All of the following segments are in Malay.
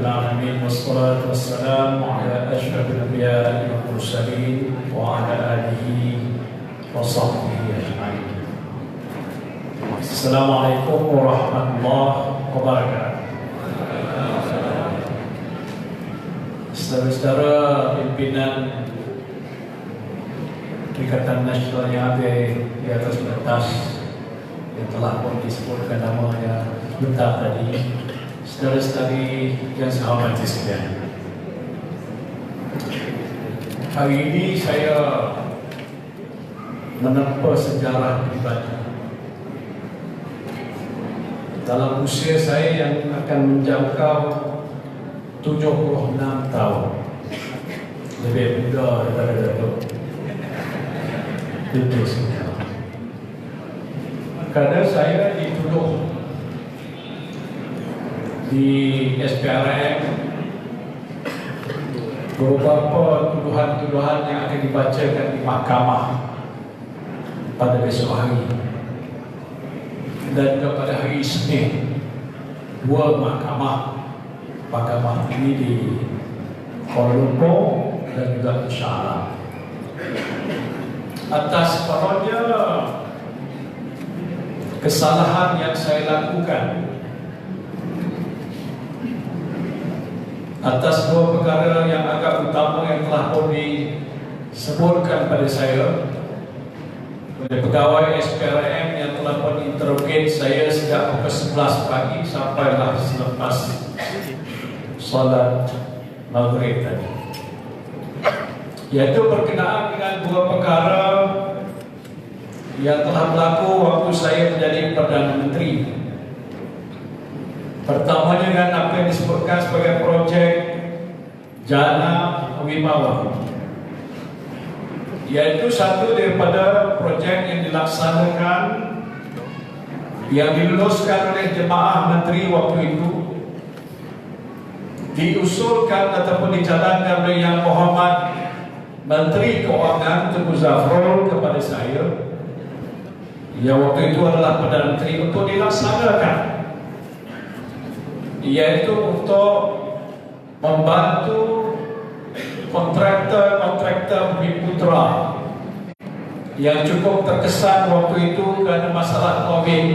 Alamin, wassalatu wassalamu ala ashrafil anbiya'i wal mursalin wa ala alihi wa sahbihi ajma'in. Assalamualaikum warahmatullahi wabarakatuh. Saudara-saudara pimpinan Ikatan Nasional yang ada di atas pentas yang telah pun disebutkan namanya sebentar tadi, saudara-saudari yang saya hormati sekalian. Hari ini saya menempuh sejarah pribadi dalam usia saya yang akan menjangkau 76 tahun, lebih muda daripada Datuk. Karena saya dituduh di SPRM beberapa tuduhan-tuduhan yang akan dibacakan di mahkamah pada besok hari dan juga pada hari Isnin, dua mahkamah ini di Kuala Lumpur dan juga di Shah Alam. Atas separuhnya kesalahan yang saya lakukan, atas dua perkara yang agak utama yang telah pun disebutkan pada saya oleh pegawai SPRM yang telah pun interrogate saya sejak pukul 11 pagi sampailah selepas salat maghrib tadi, yaitu berkenaan dengan dua perkara yang telah berlaku waktu saya menjadi Perdana Menteri. Pertamanya dengan apa yang disebutkan sebagai projek Jana Wibawa, yaitu satu daripada projek yang dilaksanakan, yang diluluskan oleh jemaah menteri waktu itu, diusulkan ataupun dijalankan oleh Yang Berhormat Menteri Keuangan Tengku Zafrul kepada saya, yang waktu itu adalah Perdana Menteri, untuk dilaksanakan, yaitu untuk membantu kontraktor Bumi Putra yang cukup terkesan waktu itu kerana masalah COVID,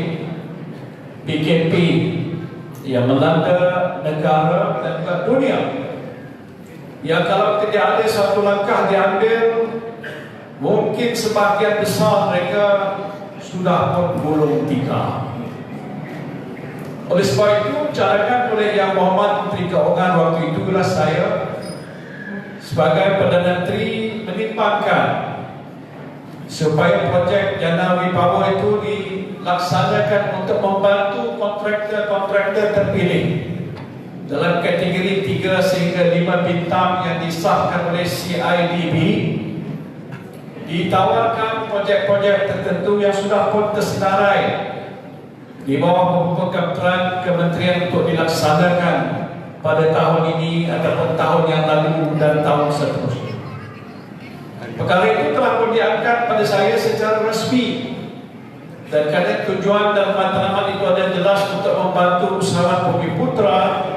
PKP yang melanda negara dan juga dunia, yang kalau tidak ada suatu langkah diambil, mungkin sebahagian besar mereka sudah bergulung tikar. Oleh sebab itu, cadangan oleh Yang Berhormat Menteri Keuangan waktu itu adalah saya sebagai Perdana Menteri menimbangkan supaya projek Jana Wibawa itu dilaksanakan untuk membantu kontraktor terpilih dalam kategori 3 sehingga 5 bintang yang disahkan oleh CIDB, ditawarkan projek-projek tertentu yang sudah pun tersenarai di bawah beberapa kementerian untuk dilaksanakan pada tahun ini ataupun tahun yang lalu dan tahun seterusnya. Perkara itu telah pun diangkat pada saya secara resmi, dan kerana tujuan dan matlamat itu ada jelas untuk membantu usahawan Bumi Putra,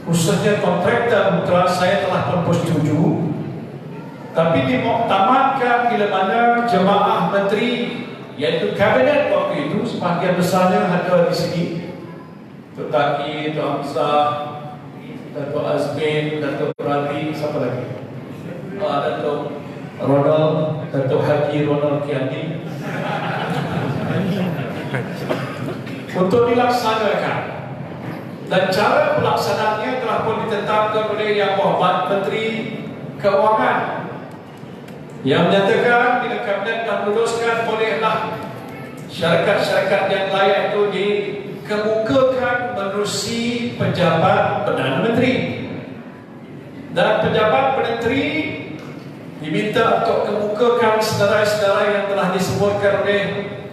khususnya kontraktor putra, saya telah pun bersetuju. Tapi dimuktamadkan bila mana jemaah menteri, yaitu kabinet waktu itu, sebahagian besarnya ada di sini, Datuk Taki, Datuk Hamzah, Datuk Azmin, Datuk Radhi, siapa lagi? Datuk Ronald, Datuk Haji Ronald Kiani, untuk dilaksanakan. Dan cara pelaksanaannya telah pun ditetapkan oleh Yang Berhormat Menteri Keuangan, yang menyatakan bila kabinet telah meluluskan, bolehlah syarikat-syarikat yang layak itu dikemukakan menerusi pejabat Perdana Menteri, dan pejabat Menteri diminta untuk kemukakan sedara-sedara yang telah disebutkan oleh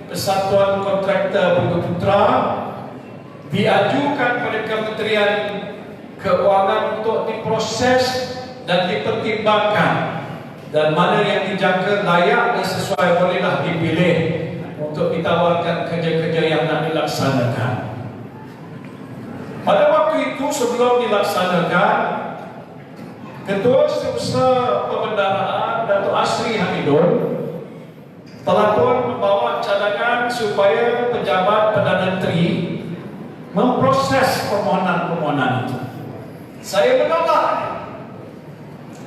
Persatuan Kontraktor Bumi Putra, diajukan pada Kementerian Keuangan untuk diproses dan dipertimbangkan, dan mana yang dijangka layak dan sesuai bolehlah dipilih untuk ditawarkan kerja-kerja yang nak dilaksanakan. Pada waktu itu sebelum dilaksanakan, Ketua Setiausaha Pembendaraan Datuk Asri Hamidun telah pun membawa cadangan supaya pejabat Perdana Menteri memproses permohonan-permohonan itu. Saya menolak.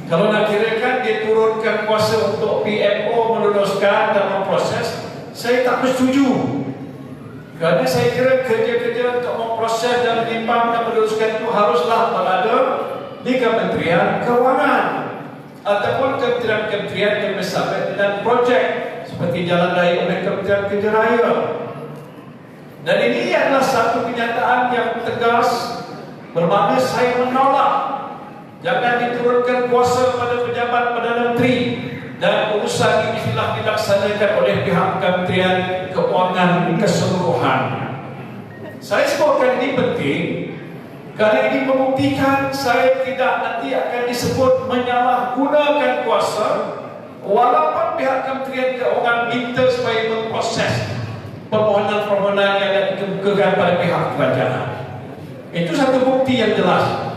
Kalau nak kirakan dia turunkan kuasa untuk PMO meluluskan dan memproses, saya tak bersetuju. Kerana saya kira kerja-kerja untuk memproses dan menimbang dan meluluskan itu haruslah berada di Kementerian Keuangan ataupun kementerian-kementerian yang bersama dengan projek seperti jalan raya oleh Kementerian Kerja Raya. Dan ini adalah satu kenyataan yang tegas, bermakna saya menolak. Jangan diturunkan kuasa pada pejabat Perdana Menteri dan urusan ini telah dilaksanakan oleh pihak Kementerian Keuangan keseluruhan. Saya sebutkan ini penting kerana ini membuktikan saya tidak nanti akan disebut menyalahgunakan kuasa, walaupun pihak Kementerian Keuangan minta supaya memproses permohonan-permohonan yang dikemukakan pada pihak kerajaan. Itu satu bukti yang jelas.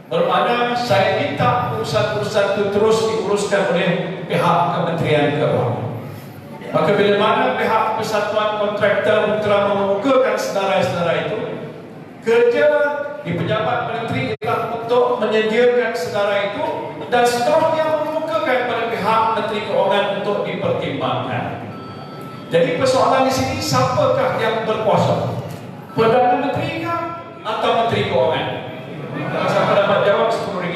Bermakna saya minta urusan-urusan itu terus diuruskan oleh pihak Kementerian Keuangan. Maka bila mana pihak Persatuan Kontraktor telah mengemukakan senarai-senarai itu, kerja di pejabat menteri ialah untuk menyediakan senarai itu dan seterusnya mengemukakan pada pihak Menteri Keuangan untuk dipertimbangkan. Jadi persoalan di sini, siapakah yang berkuasa? Perdana Menteri kah atau Menteri Keuangan? Siapa dapat jawab RM10?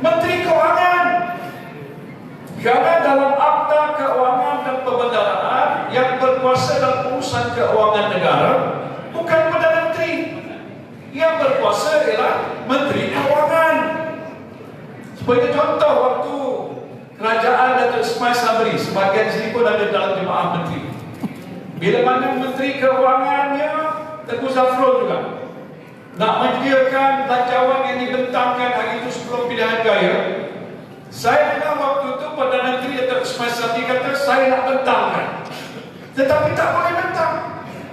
Menteri Keuangan. Kerana dalam Akta Keuangan dan Pembendaraan yang berkuasa dalam urusan keuangan negara bukan Perdana Menteri. Yang berkuasa ialah Menteri Keuangan. Sebagai contoh, waktu kerajaan Datuk Ismail Sabri, sebagian sini pun ada dalam jemaah menteri. Bila mana Menteri Keuangannya Tengku Zafrul juga nak menyediakan rancangan yang dibentangkan hari itu sebelum pilihan raya, saya dengar waktu itu Perdana Menteri Datuk Ismail Sabri kata saya nak bentangkan, tetapi tak boleh bentang.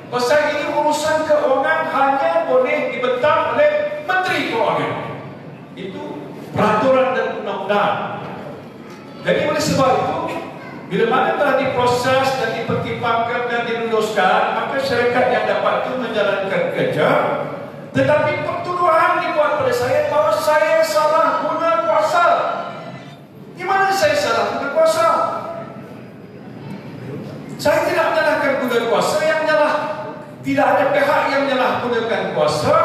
Pasal ini urusan keuangan hanya boleh dibentang oleh Menteri Keuangan. Itu peraturan dan undang-undang. Jadi oleh sebab itu, bila mana telah diproses dan dipertimbangkan dan diluluskan, maka syarikat yang dapat itu menjalankan kerja. Tetapi pertuduhan dibuat pada saya bahawa saya salah guna kuasa. Di mana saya salah guna kuasa? Saya tidak menyalahkan guna kuasa, yang nyalah tidak ada pihak yang menyalahgunakan kuasa.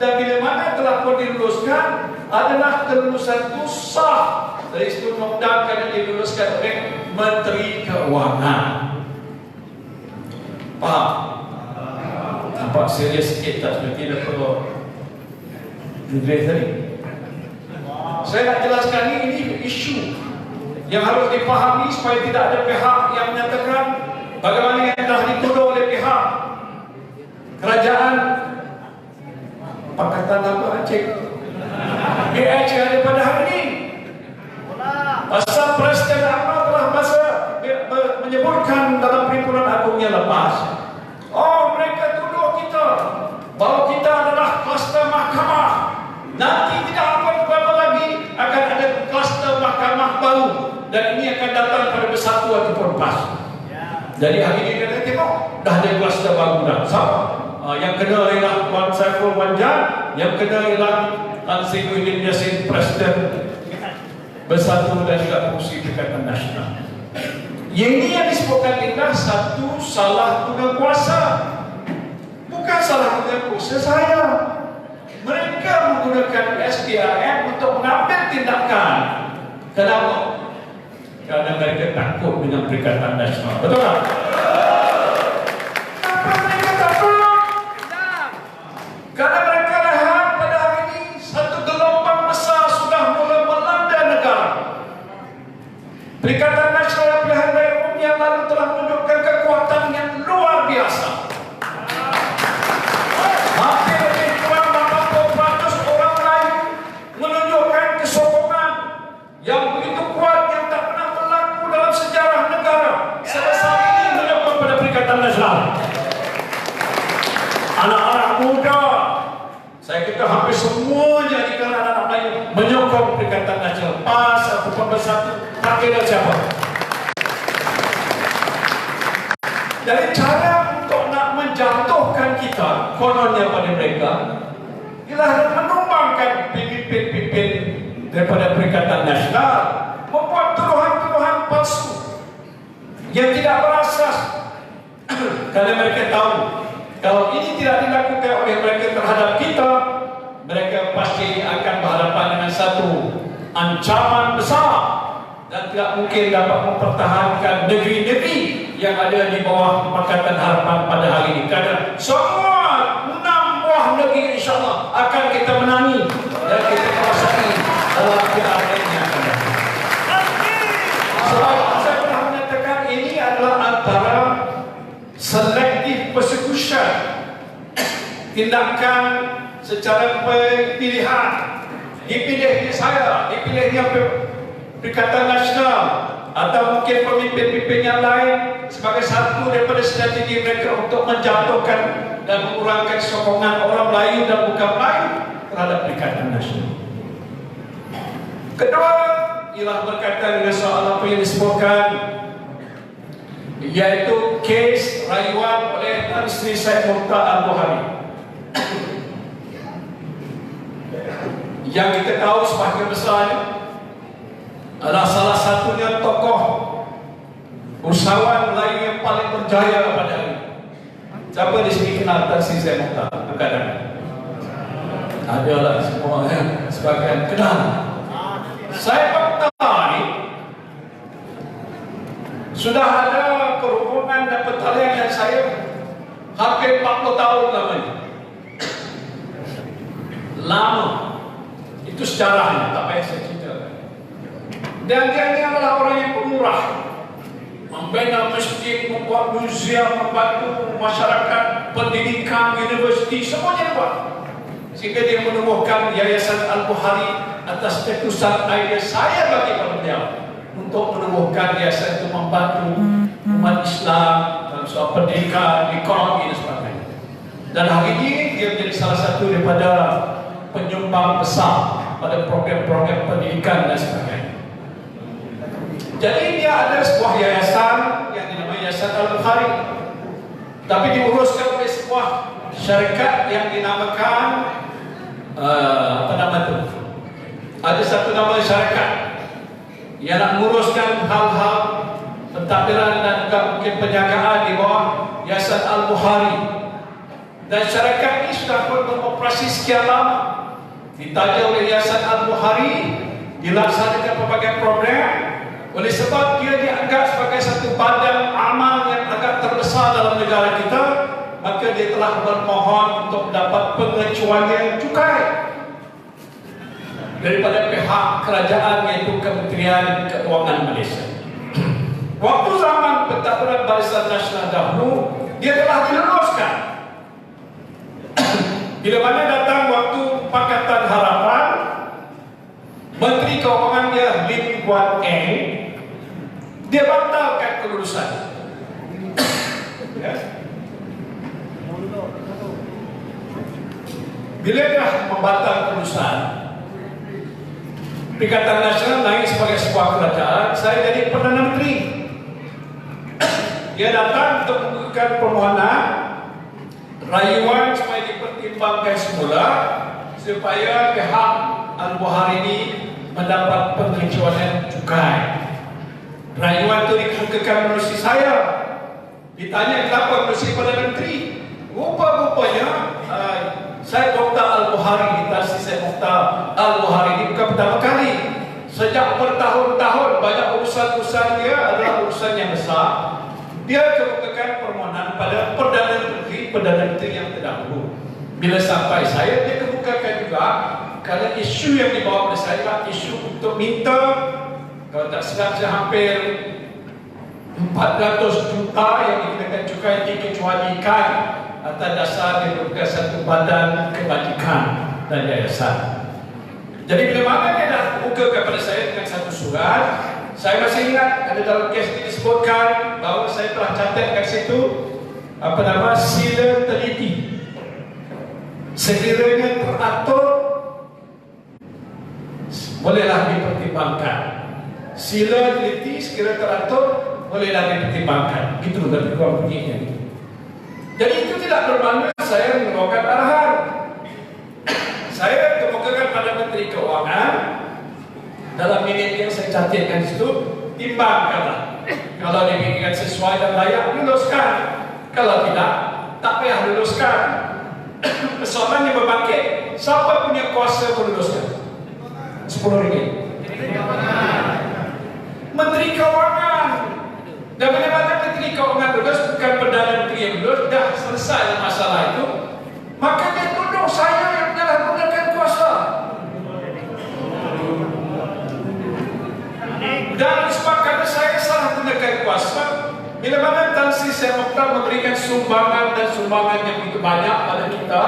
Dan bila mana telah pun diluluskan, adalah kelulusan itu sah dari situ undang-undang yang diluluskan oleh Menteri Keuangan. Faham? Nampak serius sikit tak seperti dah perlu duduk tadi. Saya nak jelaskan ini isu yang harus dipahami supaya tidak ada pihak yang menyatakan bagaimana yang telah dituduh oleh pihak kerajaan Pakatan apa Aceh BH daripada hari ini. Pasal Presiden Ahmad telah menyebutkan dalam perhimpunan agungnya lepas, oh mereka tuduh kita bahawa kita adalah kluster mahkamah. Nanti tidak akan berapa lagi akan ada kluster mahkamah baru, dan ini akan datang pada bersatu ataupun PAS. Jadi hari ini kita tengok dah ada kluster baru dah. Siapa? Yang kena ialah Wan Saiful Manjat, yang kena ialah Tan Sri Muhyiddin Yassin, Presiden Bersatu dan juga Fungsi Perikatan Nasional. Ini yang disebutkan adalah satu salah guna kuasa. Bukan salah guna kuasa saya. Mereka menggunakan SDRM untuk mengambil tindakan. Kenapa? Kerana mereka takut dengan Perikatan Nasional. Betul tak? Kenapa mereka takut? Kerana mereka lihat pada hari ini satu gelombang besar sudah mula melanda negara. Perikatan Nasional Pilihan Raya Umum yang lalu telah menunjukkan kekuatan yang luar biasa. Hampir lebih kurang 80% orang lain menunjukkan kesokongan yang begitu kuat yang tak pernah berlaku dalam sejarah negara sebesar ini Saya kira hampir semuanya di kalangan anak Melayu menyokong Perikatan Nasional. PAS ataupun Bersatu, tak kira siapa. Jadi cara untuk nak menjatuhkan kita, kononnya pada mereka, ialah menumbangkan pimpin-pimpin daripada Perikatan Nasional, membuat tuduhan-tuduhan palsu yang tidak berasas. Kerana mereka tahu kalau ini tidak dilakukan oleh mereka terhadap kita, mereka pasti akan berhadapan dengan satu ancaman besar dan tidak mungkin dapat mempertahankan negeri-negeri yang ada di bawah Pakatan Harapan pada hari ini. Kerana semua 6 buah negeri insyaAllah akan kita menangi dan kita kuasai dalam keadaan yang akan datang. Sebab saya pernah menyatakan ini adalah antara selective persecution, tindakan secara pilihan, dipilih saya, dipilihnya Perikatan Nasional atau mungkin pemimpin-pemimpin yang lain sebagai satu daripada strategi mereka untuk menjatuhkan dan mengurangkan sokongan orang Melayu dan bukan Melayu terhadap Perikatan Nasional. Kedua ialah berkaitan dengan soal apa yang disebutkan, yaitu kes rayuan oleh Tan Sri Syed Mokhtar Al-Buhari yang kita tahu sebahagian besarnya adalah salah satunya tokoh usahawan Melayu yang paling berjaya pada hari ini. Siapa di sini kenal Tan Sri Syed Mokhtar? Bukan? Adalah semua sebagian kenal. Saya Mokhtar ini sudah ada perhubungan dan pertalian dengan saya hampir 40 tahun lamanya. Lama. Itu sejarahnya, tak payah saya ceritakan. Dan dia ini adalah orang yang pemurah, membina masjid, membuat museum, membantu masyarakat, pendidikan, universiti, semuanya dia buat. Sehingga dia menubuhkan Yayasan Al-Buhari atas tetusan idea saya bagi pada beliau untuk menubuhkan yayasan itu membantu umat Islam dalam soal pendidikan, ekonomi dan sebagainya. Dan hari ini dia menjadi salah satu daripada penyumbang besar pada program-program pendidikan dan sebagainya. Jadi dia ada sebuah yayasan yang dinamai Yayasan Al-Buhari, tapi diuruskan oleh sebuah syarikat yang dinamakan apa nama itu? Ada satu nama syarikat yang nak menguruskan hal-hal pentadbiran dan juga mungkin penjagaan di bawah Yayasan Al-Buhari. Dan syarikat ini sudah beroperasi sekian lama, ditaja oleh Yayasan Al-Buhari, dilaksanakan berbagai program. Oleh sebab dia dianggap sebagai satu badan amal yang agak terbesar dalam negara kita, maka dia telah bermohon untuk mendapat pengecualian cukai daripada pihak kerajaan, iaitu Kementerian Keuangan Malaysia. Waktu zaman pentadbiran Barisan Nasional dahulu, dia telah diluluskan. Bila mana datang waktu Pakatan Harapan, Menteri Keuangan dia Lim Guan Eng, dia batalkan kelulusan. Ya. Bila dah membatalkan kelulusan, Perikatan Nasional naik sebagai sebuah kerajaan, saya jadi Perdana Menteri. Dia datang untuk mengajukan permohonan rayuan supaya dipertimbangkan semula supaya pihak Al-Buhari ini mendapat pengecualian cukai. Rayuan itu dikemukakan melalui saya. Ditanya kenapa melalui Perdana Menteri. Rupa-rupanya Syed Mokhtar Al-Buhari, Tan Sri Syed Mokhtar Al-Buhari ini bukan pertama kali. Sejak bertahun-tahun banyak urusan-urusan dia adalah urusan yang besar. Dia kemukakan permohonan pada Perdana Menteri yang terdahulu. Bila sampai saya, dia kemukakan juga kerana isu yang dibawa oleh saya adalah isu untuk minta, kalau tak silap saya hampir 400 juta yang dikenakan cukai dikecualikan atas dasar dia merupakan satu badan kebajikan dan yayasan. Jadi bila mana dia dah buka kepada saya dengan satu surat, saya masih ingat ada dalam kes ini disebutkan bahawa saya telah catat kat situ apa nama sila teliti. sekiranya teratur, bolehlah dipertimbangkan. Sila teliti sekiranya teratur, bolehlah dipertimbangkan. Gitu lebih kurang bunyinya. Jadi itu tidak bermakna saya mengemukakan arahan. Saya kemukakan pada Menteri Keuangan dalam minit yang saya catatkan itu, timbangkanlah. Kalau dipikirkan sesuai dan layak, luluskan. Kalau tidak, tak payah luluskan. Persoalannya berbangkit. Siapa punya kuasa meluluskan? 10 ringgit. Menteri Keuangan. Dan bagaimana Menteri Keuangan lulus, bukan Perdana Menteri yang lulus, dah selesai masalah itu. Maka dia tuduh saya yang menyalahgunakan kuasa. Dan sebab karena saya salah gunakan kuasa, bila mana Tan Sri Sri Mokhtar memberikan sumbangan dan sumbangan yang begitu banyak pada kita,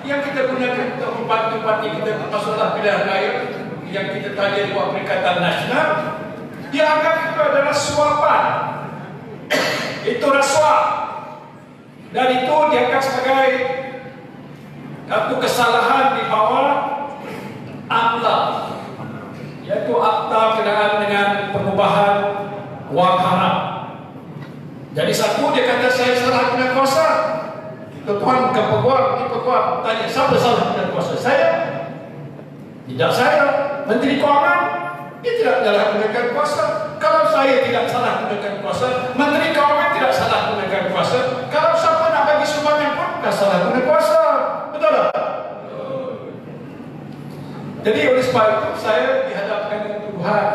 yang kita gunakan untuk membantu parti kita, termasuklah pilihan raya yang kita tanya di bawah Perikatan Nasional, dia anggap itu adalah suapan. Itu rasuah. Dan itu dianggap sebagai satu kesalahan di bawah AMLA, yaitu Akta Berkenaan dengan Pengubahan Wang Haram. Jadi satu, dia kata saya salah guna kuasa. Tuan ke peguam, ini peguam tanya, siapa salah guna kuasa? Saya? Tidak saya. Menteri Keuangan, dia tidak salah gunakan kuasa. Kalau saya tidak salah gunakan kuasa, Menteri Keuangan tidak salah gunakan kuasa. Kalau siapa nak bagi sumbangan pun, tak salah guna kuasa. Betul tak? Jadi oleh sebab itu, saya dihadapkan dengan tuduhan.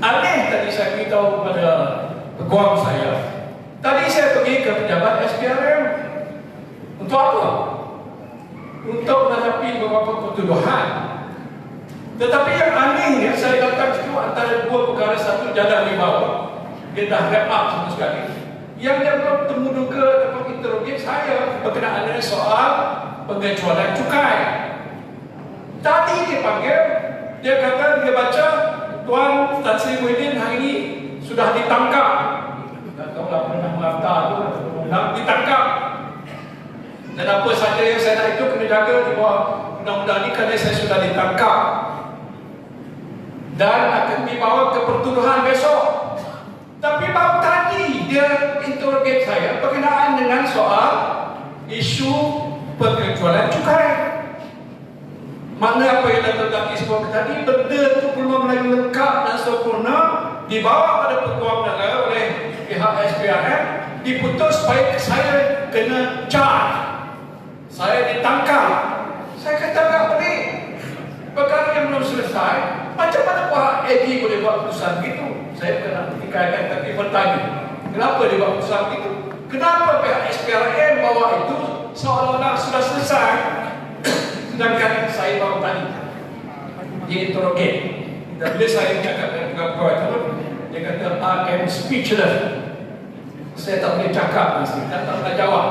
Aneh tadi saya beritahu kepada peguam saya. Tadi saya pergi ke pejabat SPRM. Untuk apa? Untuk menghadapi beberapa tuduhan. Tetapi yang anehnya, saya datang itu antara dua perkara, satu jalan di bawah. Dia dah wrap up sama sekali. Yang dia belum temu duga ataupun interrogate saya berkenaan dengan soal pengecualian cukai. Tadi dia panggil, dia kata, dia baca, Tuan Tan Sri Muhyiddin hari ini sudah ditangkap. Tak tahulah pernah mengata itu, ditangkap. Dan apa saja yang saya nak itu kena jaga di bawah undang-undang ini kerana saya sudah ditangkap. Dan akan dibawa ke pertuduhan besok. Tapi baru tadi dia interrogate saya berkenaan dengan soal isu pengecualian cukai. Makna apa yang datang sebab tadi, benda itu belum lagi lengkap dan sempurna, dibawa pada peguam negara oleh pihak SPRM, diputus supaya saya kena charge, saya ditangkap. Saya kata tak boleh, perkara yang belum selesai. Macam mana Pak Edi boleh buat keputusan begitu? Saya bukan nak pertikaikan, tapi bertanya, kenapa dia buat keputusan begitu? Kenapa pihak SPRM bawa itu seolah-olah sudah selesai, sedangkan saya baru tadi diinterogate. Dan bila saya cakap dengan pegawai itu, dia kata, I am speechless. Saya tak boleh cakap, saya tak boleh jawab.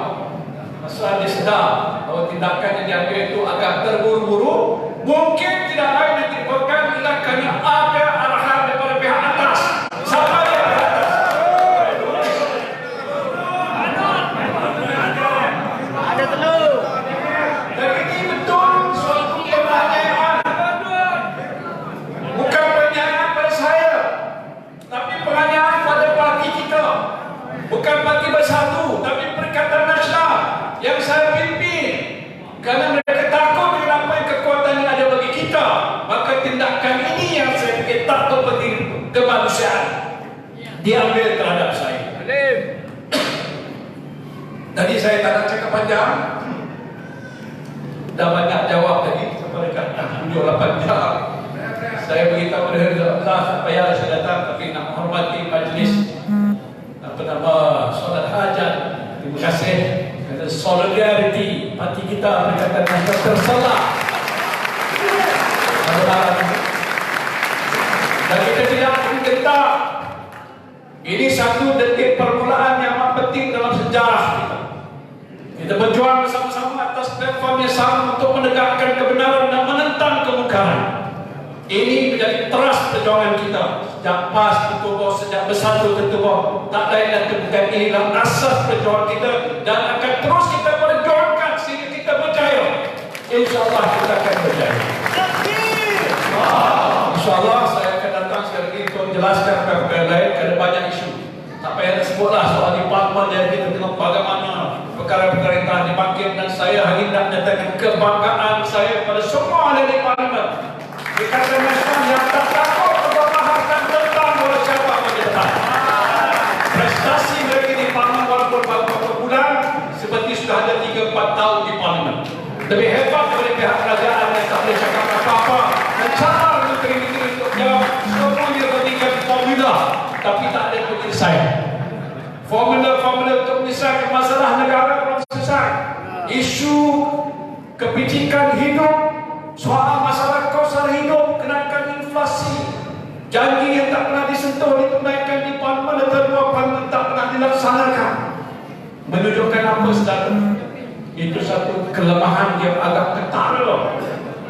Masalah dia sedar bahawa tindakan yang diambil itu agak terburu-buru. Mungkin tidak lain yang disebabkan ialah kerana ada arahan daripada pihak atas. Siapa yang pihak atas? Ada telur. Dan ini betul suatu penganiayaan. Bukan penganiayaan pada saya, tapi penganiayaan pada parti kita. Bukan parti bersatu, tapi Perikatan Nasional yang saya pimpin. Kerana mereka takut dengan apa yang kekuatan yang ada bagi kita, maka tindakan ini yang saya fikir tak berpenting kemanusiaan diambil terhadap saya. Tadi saya tak nak cakap panjang, dah banyak jawab tadi kepada kata 7-8 jam. Saya beritahu kepada Rizal Abzah, tak payah saya datang, tapi nak menghormati majlis apa nama solat hajat. Terima kasih kerana solidariti parti kita Perikatan Nasional tersalah. Dan kita tidak gentar. Ini satu detik permulaan yang amat penting dalam sejarah kita. Kita berjuang bersama-sama atas platform yang sama untuk menegakkan kebenaran dan menentang kemungkaran. Ini menjadi teras perjuangan kita. Sejak PAS bertubuh, sejak Bersatu bertubuh, tak lain dan bukan inilah asas perjuangan kita, dan akan terus kita perjuangkan sehingga kita InsyaAllah kita akan berjaya. InsyaAllah saya akan datang sekali lagi untuk menjelaskan perkara lain kerana banyak isu. Tak payah sebutlah soal di parlimen dan kita tengok bagaimana perkara-perkara yang telah dibangkit, dan saya hari nak nyatakan kebanggaan saya pada semua ada di parlimen. Ikatan Nasional yang tak takut membahagikan tentang oleh siapa pun di depan. Prestasi mereka di parlimen walaupun beberapa bulan seperti sudah ada 3-4 tahun di parlimen. Lebih hebat daripada pihak kerajaan yang tak boleh cakap apa-apa dan cara menteri-menteri untuk jawab semuanya ketika formula, tapi tak ada penyelesaian. Formula untuk menyelesaikan masalah negara belum selesai. Isu kepicikan hidup, soal masalah kos hidup, kenaikan inflasi, janji yang tak pernah disentuh ditunaikan di parlimen atau dua parlimen tak pernah dilaksanakan. Menunjukkan apa, saudara? Itu satu kelemahan yang agak ketara,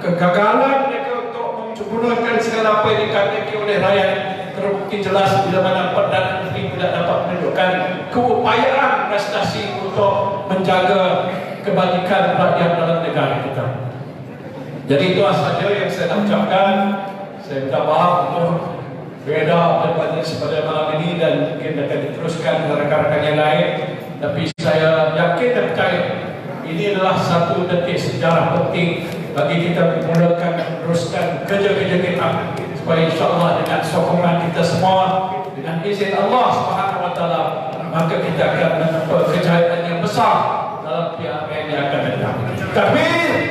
kegagalan mereka untuk menyempurnakan segala apa yang dikatakan oleh rakyat. Terbukti jelas bila mana Perdana Menteri tidak dapat menunjukkan keupayaan prestasi untuk menjaga kebajikan rakyat dalam negara kita. Jadi itu saja yang saya nak ucapkan. Saya minta maaf untuk beda pendapat pada malam ini, dan mungkin akan diteruskan dengan rakan-rakan yang lain. Tapi saya yakin dan percaya ini adalah satu detik sejarah penting bagi kita memulakan meneruskan kerja-kerja kita, supaya insyaAllah dengan sokongan kita semua, dengan izin Allah Subhanahu Wa Taala, maka kita akan mendapat kejayaan yang besar dalam PRN yang akan datang. Takbir!